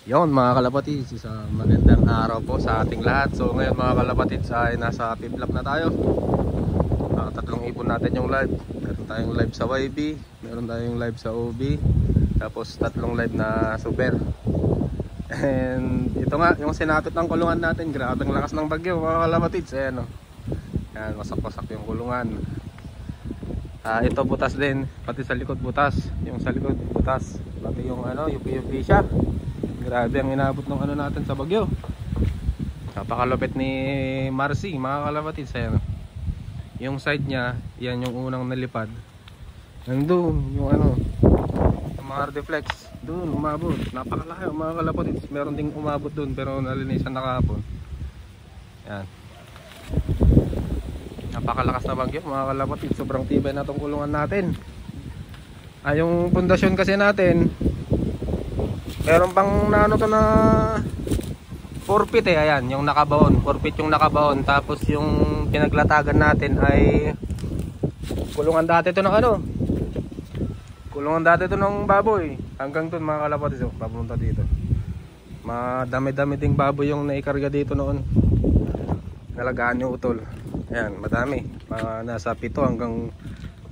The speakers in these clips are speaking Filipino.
Yon mga kalapatids, isang magandang araw po sa ating lahat. So ngayon mga kalapatids ay nasa piplap na tayo. Tatlong ipon natin yung live. Meron tayong live sa YB, meron tayong live sa OB, tapos tatlong live na super. And ito nga yung sinapit ng kulungan natin. Grabe ang lakas ng bagyo mga kalapatids. Ayan o, yan, wasak-wasak yung kulungan. Ito butas din, pati sa likod butas. Yung sa likod butas, pati yung UP siya. Grabe ang inabot ng natin sa bagyo. Napakalupit ni Marcy mga kalapatids. Ayan. Yung side niya, yan yung unang nalipad. Nandun yung yung mga reflex doon umabot. Napakalaki mga kalapatids. Meron ding umabot doon pero nalinisan na kahapon. Yan. Napakalakas na bagyo mga kalapatids. Sobrang tibay na tong kulungan natin. Yung pundasyon kasi natin, meron pang na 4 feet ayan, yung nakabaon, 4 feet yung nakabaon. Tapos yung pinaglatagan natin ay kulungan dati to ng kulungan dati to ng baboy. Hanggang dun mga kalapatids, papunta dito. Madami-dami ding baboy yung naikarga dito noon. Nalagaan yung utol. Ayan, madami. Nasa 7 hanggang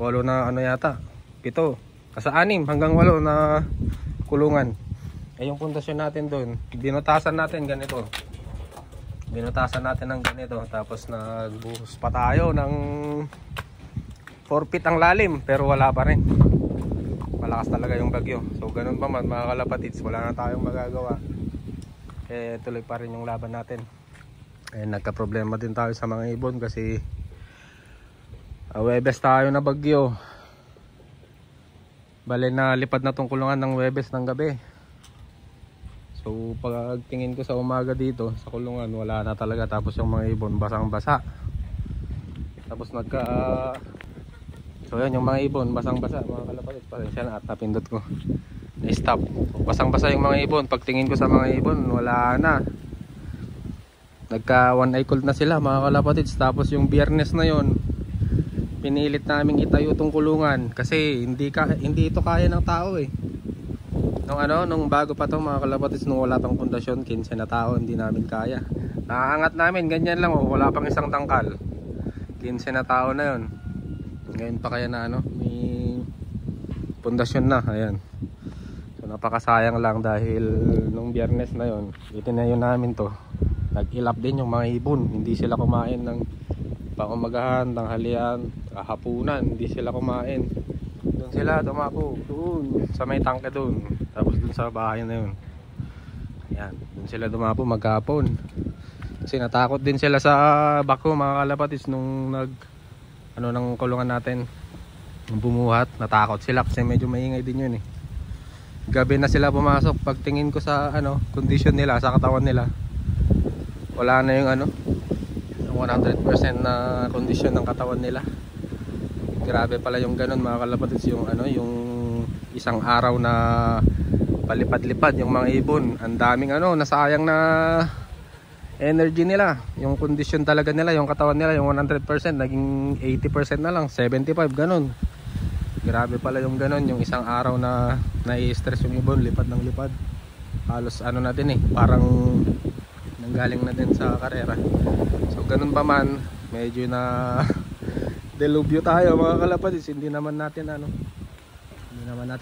8 na yata. 7, sa 6 hanggang 8 na kulungan. Yung pundasyon natin doon, binutasan natin ganito. Binutasan natin ng ganito. Tapos nagbuhos pa tayo ng 4 feet ang lalim, pero wala pa rin. Malakas talaga yung bagyo. So ganun pa man mga kalapatids, wala na tayong magagawa. Tuloy pa rin yung laban natin. Nagka-problema din tayo sa mga ibon kasi Webes tayo na bagyo. Bale na lipad na tong kulungan ng Webes ng gabi. So pagtingin ko sa umaga dito sa kulungan, wala na talaga. Tapos yung mga ibon basang basa. Tapos so yan yung mga ibon basang basa mga kalapatids. Pasensya na at napindot ko na stop. Basang basa yung mga ibon. Pagtingin ko sa mga ibon, wala na. Nagka one eye cold na sila mga kalapatids. Tapos yung Biyernes na yon, pinilit naming itayo tong kulungan kasi hindi ito kaya ng tao nung bago pa to mga kalapatids, nung wala pang pundasyon, 15 na tao, hindi namin kaya. Naaangat namin ganyan lang, wala pang isang tangkal, 15 na tao na yon. Ngayon pa kaya na may pundasyon na. Ayan, so napakasayang lang dahil nung Biyernes na yon, itinayo namin to. Nag-ilap din yung mga ibon, hindi sila kumain ng pangumagahan, tanghalian, hapunan, hindi sila kumain. Doon sila tumapo, doon sa may tangke doon. Tapos doon sa bahay na yun, yan, doon sila dumapo maghapon. Kasi natakot din sila sa bako mga kalapatids nung ng kulungan natin bumuhat. Natakot sila kasi medyo maingay din yun Gabi na sila pumasok. Pagtingin ko sa condition nila, sa katawan nila, wala na yung 100% na condition ng katawan nila. Grabe pala yung ganun mga kalapatids, yung yung isang araw na palipad-lipad yung mga ibon. Ang daming nasayang na energy nila. Yung condition talaga nila, yung katawan nila, yung 100% naging 80% na lang, 75 ganun. Grabe pala yung ganun, yung isang araw na nai-stress yung ibon, lipad ng lipad. Halos na din parang nanggaling na din sa karera. So ganun pa man, medyo na delubyo tayo mga kalapatids. Hindi naman natin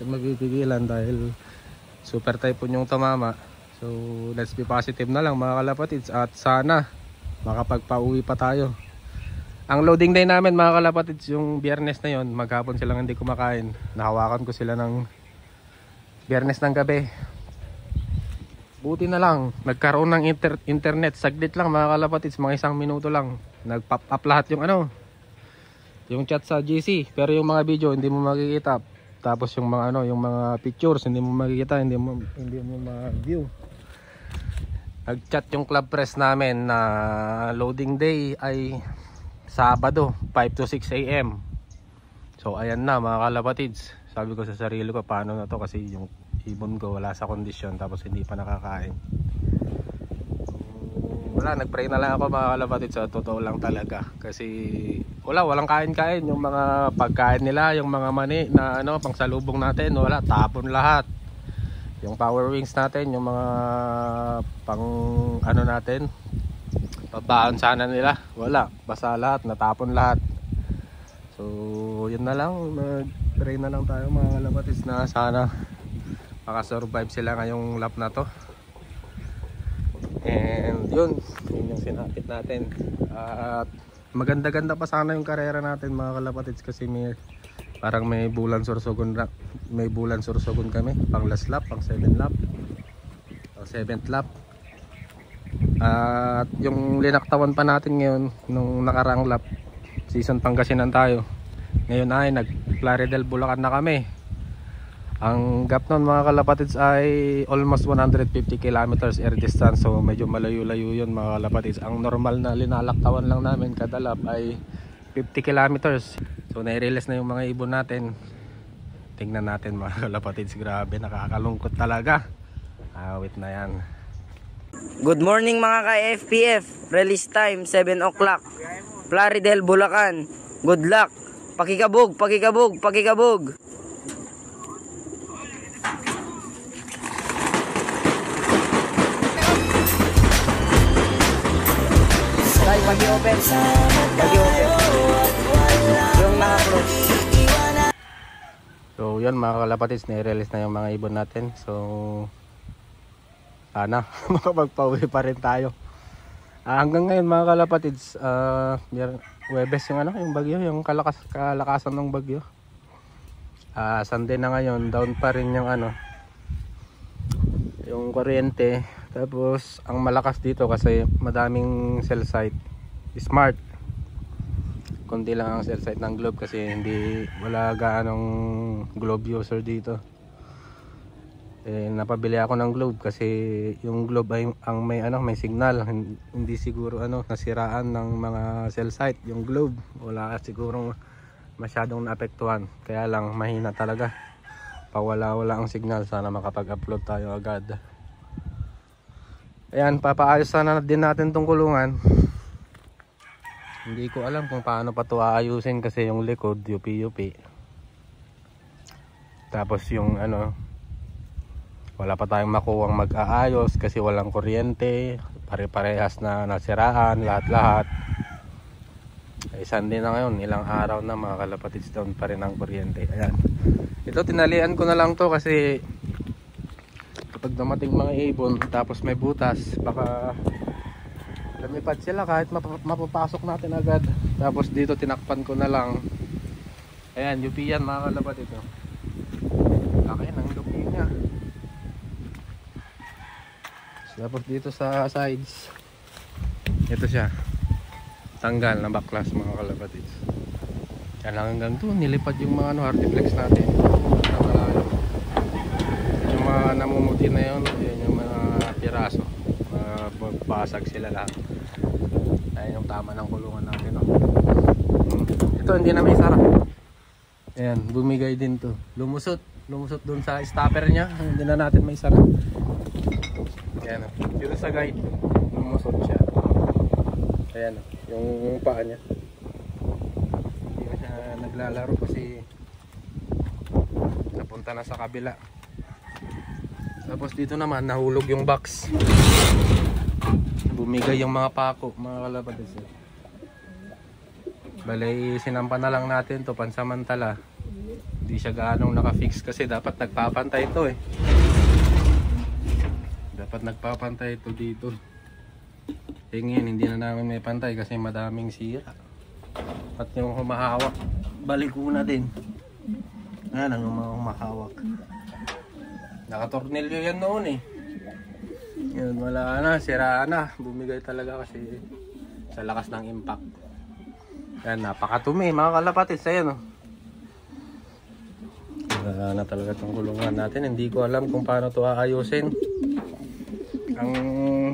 mapipigilan dahil super typhoon yung tumama. So let's be positive na lang mga kalapatids at sana makapagpauwi pa tayo. Ang loading day namin mga kalapatids, yung Biyernes na yon, maghapon silang hindi kumakain. Nahawakan ko sila ng Biyernes ng gabi. Buti na lang nagkaroon ng internet, saglit lang mga kalapatids, mga 1 minuto lang nag-pop up lahat yung chat sa GC, pero yung mga video hindi mo makikita. Tapos yung mga yung mga pictures hindi mo makikita, hindi mo ma-view. Nag-chat yung club press namin na loading day ay Sabado 5 to 6 AM. So ayan na mga kalapatids. Sabi ko sa sarili ko, paano na to kasi yung ibon ko wala sa kondisyon tapos hindi pa nakakain. Wala, nagpray na lang ako mga kalapatids, sa totoo lang talaga. Kasi walang kain-kain. Yung mga pagkain nila, yung mga mani na pangsalubong natin, wala, tapon lahat. Yung power wings natin, yung mga pang ano natin, pabaon sana nila, wala, basa lahat, natapon lahat. So yun na lang, mag-pray na lang tayo mga kalapatis na sana makasurvive sila ngayong lap na to. And yun yung sinapit natin. At maganda-ganda pa sana yung karera natin mga kalapatids, kasi parang may bulan sursugon kami pang last lap, pang 7th lap. At yung linaktawan pa natin ngayon nung nakaraang lap, season Pangasinan tayo, ngayon ay nag Plaridel Bulacan na kami. Ang gap nun mga kalapatids ay almost 150 kilometers air distance, so medyo malayo-layo yun mga kalapatids. Ang normal na linalaktawan lang namin kada lap ay 50 kilometers. So nai-release na yung mga ibon natin. Tingnan natin mga kalapatids, grabe, nakakalungkot talaga. Awit na yan. Good morning mga ka-FPF. Release time 7 o'clock. Plaridel Bulacan. Good luck. Pakikabog, pakikabog, pakikabog. Tay, pag-i-open. Pag-i-open. Yung naka-close. So yun mga kalapatids, nai-release na yung mga ibon natin. So sana makapagpauwi pa rin tayo. Hanggang ngayon mga kalapatids, Huwebes yung bagyo, yung kalakasan ng bagyo. Sunday na ngayon, down pa rin yung kuryente. Tapos ang malakas dito kasi madaming cell site Smart. Kundi lang ang cell site ng Globe kasi wala gaanong Globe user dito. Napabili ako ng Globe kasi yung Globe ay may signal. Hindi siguro nasiraan ng mga cell site yung Globe. Wala siguro masyadong naapektuhan. Kaya lang mahina talaga. Pawala-wala ang signal. Sana makapag-upload tayo agad. Ayan, papaayos sana din natin tong kulungan. Hindi ko alam kung paano pa to aayusin kasi yung likod yupi-yupi. Tapos yung wala pa tayong makuwang mag-aayos kasi walang kuryente, pare-parehas na nasiraan lahat-lahat. Sunday na ngayon, ilang araw na mga kalapatids, down pa rin ang kuryente. Ayan, ito tinalian ko na lang to kasi kapag dumating mga ibon tapos may butas, baka lumipad sila kahit mapapasok natin agad. Tapos dito tinakpan ko na lang. Ayan, UP yan mga kalapatids. Laki ng lupi niya. Tapos dito sa sides, ito siya, tanggal na backlash mga kalapatids. Yan lang hanggang doon, nilipad yung mga artiflex natin. Yung mga namumuti na yun, yun yung mga piraso, magbasag sila lahat. Ayan yung tama ng kulungan natin. Ito hindi na may sara. Ayan, bumigay din to. Lumusot dun sa stopper nya, hindi na natin may sara. Ayan, dito sa guide, lumusot siya. Ayan, yung paa niya. Hindi na siya naglalaro kasi napunta na sa kabila. Tapos dito naman, nahulog yung box. Bumigay yung mga pako, mga kalapatids. Balay, sinampa na lang natin to pansamantala. Hindi siya gaanong nakafix kasi dapat nagpapantay ito eh. Dapat nagpapantay ito dito. Ngayon hindi na namin may pantay kasi madaming sira. At yung humahawak, baliko na din. Ayan ang humahawak. Nakatornilyo yan noon eh. Yun, wala na, siraan na. Bumigay talaga kasi sa lakas ng impact. Ayan, napakatumi mga kalapatids. Ayan oh. Wala na talaga itong kulungan natin. Hindi ko alam kung paano ito aayusin. Ang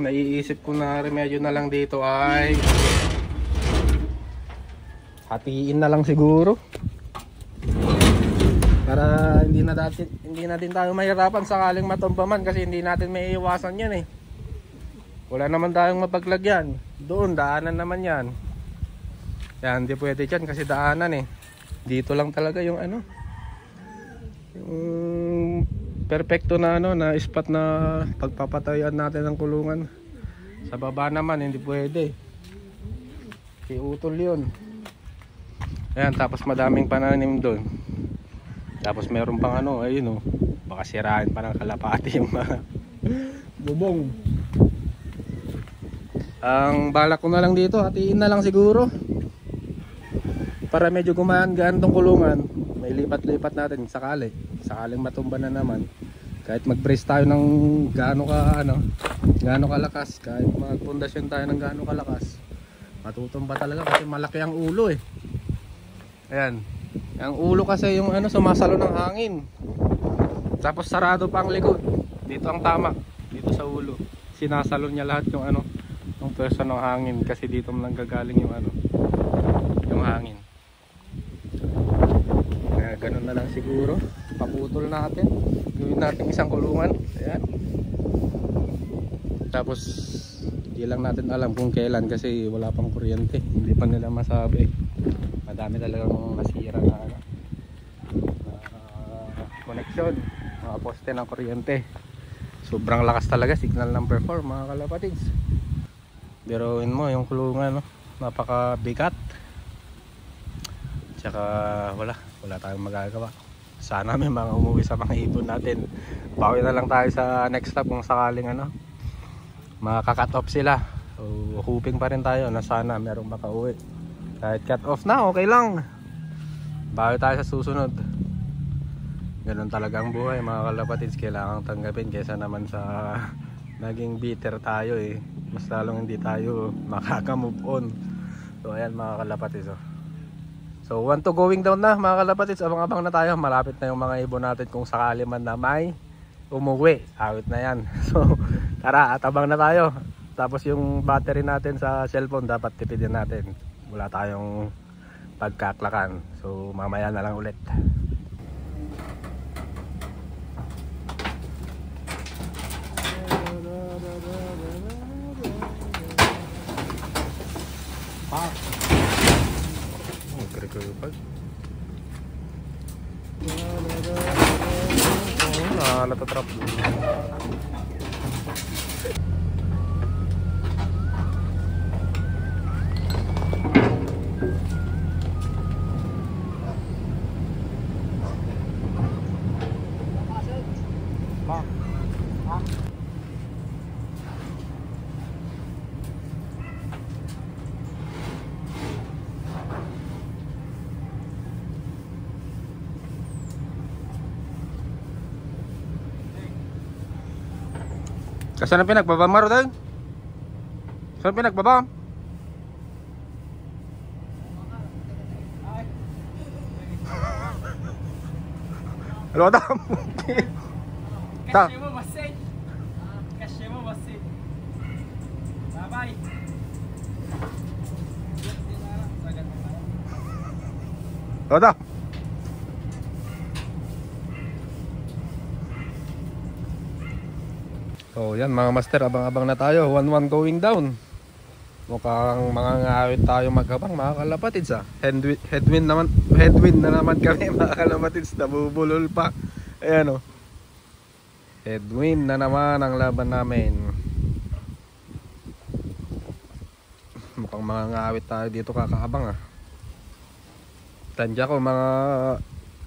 naiisip ko na remedyo na lang dito ay hatiin na lang siguro. Para hindi na din tayo mahirapan sakaling matumba man kasi hindi natin may iwasan yan eh. Wala naman tayong mapaglagyan. Doon, daanan naman yan. Yan, hindi pwede dyan kasi daanan eh. Dito lang talaga yung yung perfecto na ano na spot na pagpapatayan natin ng kulungan. Sa baba naman hindi pwede. Iutol 'yun. Ayan, tapos madaming pananim doon. Tapos meron pang ano, ayun oh. Baka sirain pa ng kalapati yung mga bubong. Ang balak ko na lang dito, hatiin na lang siguro. Para medyo gumaan-gaan tong kulungan. May lipat-lipat natin sakali. Sakaling matumba na naman. Kahit mag-brace tayo ng gaano kalakas, kahit magpundasyon tayo ng gaano kalakas, matutumba talaga kasi malaki ang ulo eh. Ayan. Ang ulo kasi yung ano sumasalo ng hangin. Tapos sarado pa ang likod. Dito ang tama, dito sa ulo. Sinasalo niya lahat yung ano, yung pwersa ng hangin kasi dito lang gagaling yung ano, yung hangin. Kaya ganun na lang siguro. Paputol natin. Gawin natin isang kulungan. Ayan. Tapos di lang natin alam kung kailan kasi wala pang kuryente. Hindi pa nila masabi. Madami talagang nasira na ano, connection, mga poste ng kuryente. Sobrang lakas talaga, signal number 4 mga kalapatids. Biruin mo yung kulungan, no? Napakabigat. Tsaka wala tayong magagawa. Sana may mga umuwi sa mga ibon natin. Bawi na lang tayo sa next stop kung sakaling ano, maka-cut off sila. So hoping pa rin tayo na sana merong makauwi. Kahit cut off na, okay lang. Bawi tayo sa susunod. Ganun talaga ang buhay mga kalapatids. Kailangang tanggapin kaysa naman sa naging bitter tayo eh. Mas lalong hindi tayo makaka-move on. So ayan mga kalapatids oh. So 1 to going down na mga kalapatids. Abang-abang na tayo. Malapit na yung mga ibon natin kung sakali man na may umuwi. Awit na yan. So tara, atabang na tayo. Tapos yung battery natin sa cellphone dapat tipidin natin. Wala tayong pagkaklakan. So mamaya na lang ulit. Oh, kere-kere. Oh, natatrap. Saan ang pinagbaba maro tayo? Saan pinagbaba? Halo Adam. Kasih mo masih. Kasih mo masih. Bye bye. Halo Adam. So yan mga master, abang-abang na tayo. 1-1 going down. Mukhang mga ngawit tayo maghabang mga kalapatids ah. Headwind na naman kami mga kalapatids. Nabubulol pa. Ayan o. Headwind na naman ang laban namin. Mukhang mga ngawit tayo dito kakaabang ah. Tansya ko mga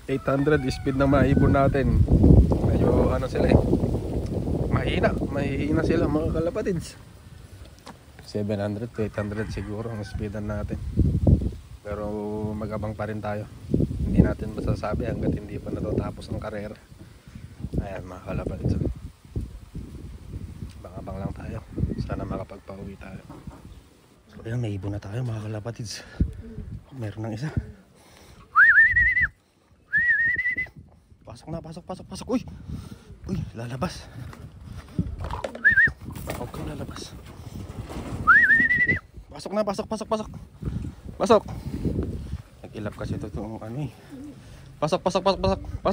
800 speed na maibon natin. Medyo ano sila eh, mahihina sila mga kalapatids. 700 to 800 siguro ang speedan natin. Pero magabang pa rin tayo. Hindi natin masasabi hanggat hindi pa natatapos ang karera. Ayan mga kalapatids. Abang-abang lang tayo. Sana makapagpauwi tayo. So ayan, may ibon na tayo mga kalapatids. Meron ng isa. Pasok na, pasok. Uy! Uy, lalabas. Okay, lalabas. Pasok na, pasok. Nag-ilap kasi ito itong ano eh. Pasok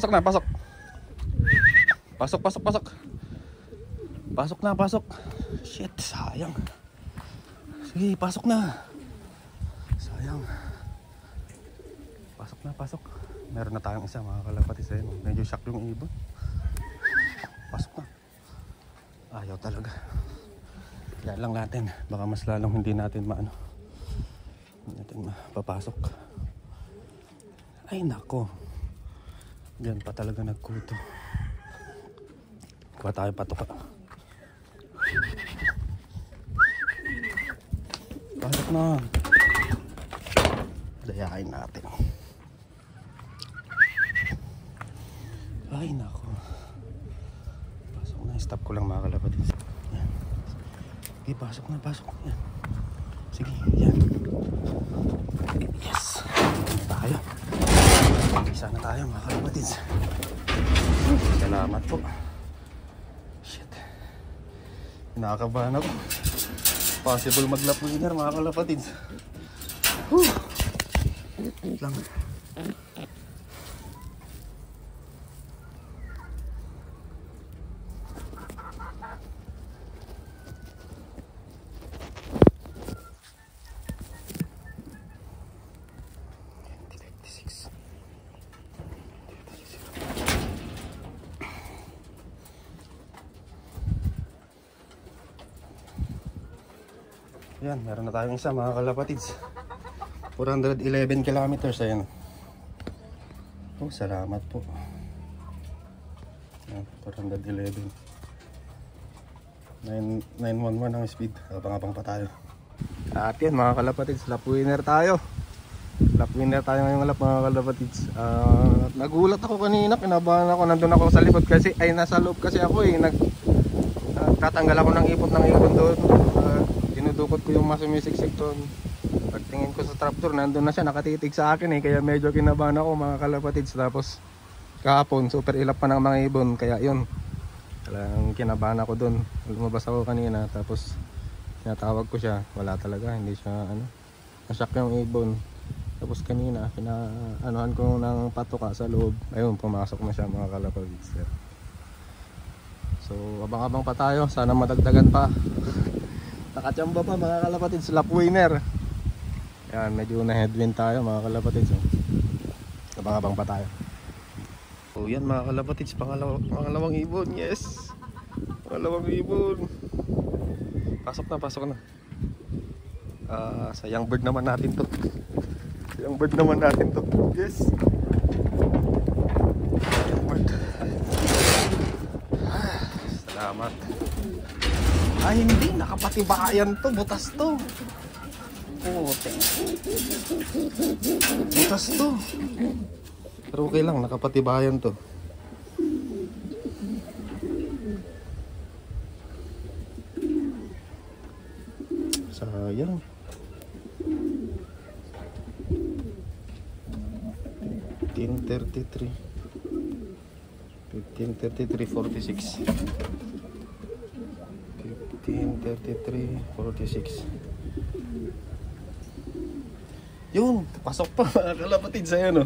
na, pasok. Pasok. Shit, sayang. Sige, pasok na. Sayang. Pasok. Meron na tayong isa mga kalapatids. Medyo shock yung ibon. pasok na. Ayaw talaga. Kaya lang natin, baka mas lalong hindi natin maano. Hindi natin mapapasok. Ay nako. Diyan pa talaga nagkuto. Kuha tayo patuka. Pasok na. Dayain natin. Ay nako. Pasok na. Stop ko lang mga kalapatid. Yan. Okay, pasok na. Pasok na. Yan. Sige. Yan. Yes. Tayo. Isa na tayo mga kalapatid. Salamat po. Shit. Nakakabahan ako. Possible mag-lap winner mga kalapatid. Lang. Yan, meron na tayong isa mga kalapatids. 411 kilometers, ayan. Oh, salamat po. Yan, 411. 911 ang speed. Abang-abang pa tayo. At yan mga kalapatids, lap winner tayo. Lap winner tayo ngayong lap mga kalapatids. Nagulat ako kanina, kinabahan ako. Nandun ako sa likod kasi, ay nasa loob kasi ako eh. Nagtatanggal ako ng ipot doon. Dinudukot ko yung masumisiksik doon. Pagtingin ko sa trapdoor, nandun na siya, nakatitig sa akin eh. Kaya medyo kinabahan ako mga kalapatids. Tapos kahapon, super ilap pa ng mga ibon. Kaya yun, talagang kinabahan ako doon. Lumabas ako kanina, tapos tinatawag ko siya. Wala talaga, hindi siya nasyak yung ibon. Tapos kanina, anuhan ko ng patuka sa loob. Ayun, pumasok na siya mga kalapatids. So abang-abang pa tayo, sana madagdagan pa. Nakachamba pa mga kalapatids, lap winner. Yan, medyo na headwind tayo mga kalapatids. Abang-abang pa tayo. So yan mga kalapatids, pangalawang ibon. Yes, pangalawang ibon. Pasok na. Sa young bird naman natin to. Yes, young bird. Salamat. Ay hindi, nakapatibayan to, butas to. Butas to. Pero okay lang, nakapatibayan to. Sayang. $15.33 $15.33.46 $15.33.46. Yun, pasok pa mga kalapatid sa no.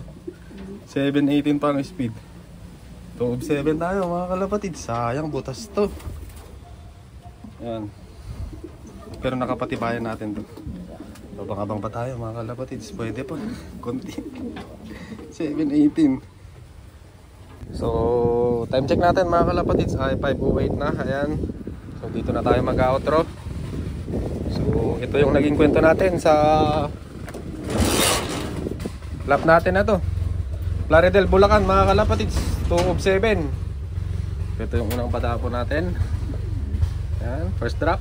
7.18 pa ang speed. 2.7 tayo mga kalapatid. Sayang, butas to. Yan. Pero nakapatibayan natin to. Abang-abang pa tayo mga kalapatid. Pwede pa, konti. 7.18. So, time check natin mga kalapatid. Ay 5.08 na, ayan. So dito na tayo mag-outro. So ito yung naging kwento natin sa lap natin na to. Plaridel, Bulacan mga kalapatids, 2.7. Ito yung unang padapo natin. Yan, first drop.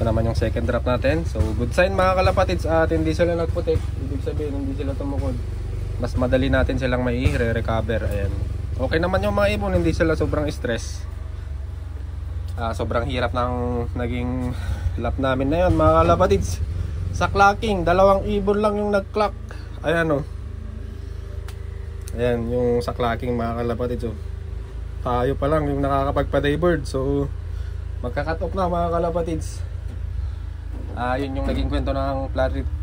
Ito naman yung second drop natin. So good sign mga kalapatids at hindi sila nagputik. Ibig sabihin hindi sila tumukod. Mas madali natin silang may re-recover. Ayan. Okay naman yung mga ibon, hindi sila sobrang stress. Sobrang hirap ng naging lap namin na yun mga kalapatids. Sa clocking, 2 ibon lang yung nag-clock. Ayan o. Ayan yung sa clocking mga kalapatids. Tayo pa lang yung nakakapagpa-daybird. So magka-cut off na mga kalapatids. Yun yung naging kwento ng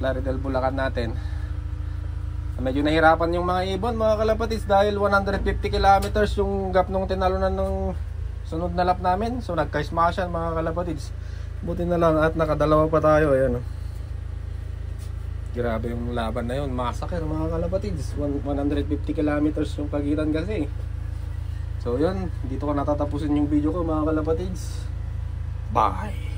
Plaridel Bulacan natin. Medyo nahirapan yung mga ibon mga kalapatids dahil 150 kilometers yung gap nung tinalunan ng sunod na lap namin. So nagka-smashan mga kalapatids. Buti na lang at nakadalawa pa tayo. Ayan. Grabe yung laban na yun. Massacre mga kalapatids. 150 kilometers yung pagitan kasi. So yun, dito ko natatapusin yung video ko mga kalapatids. Bye!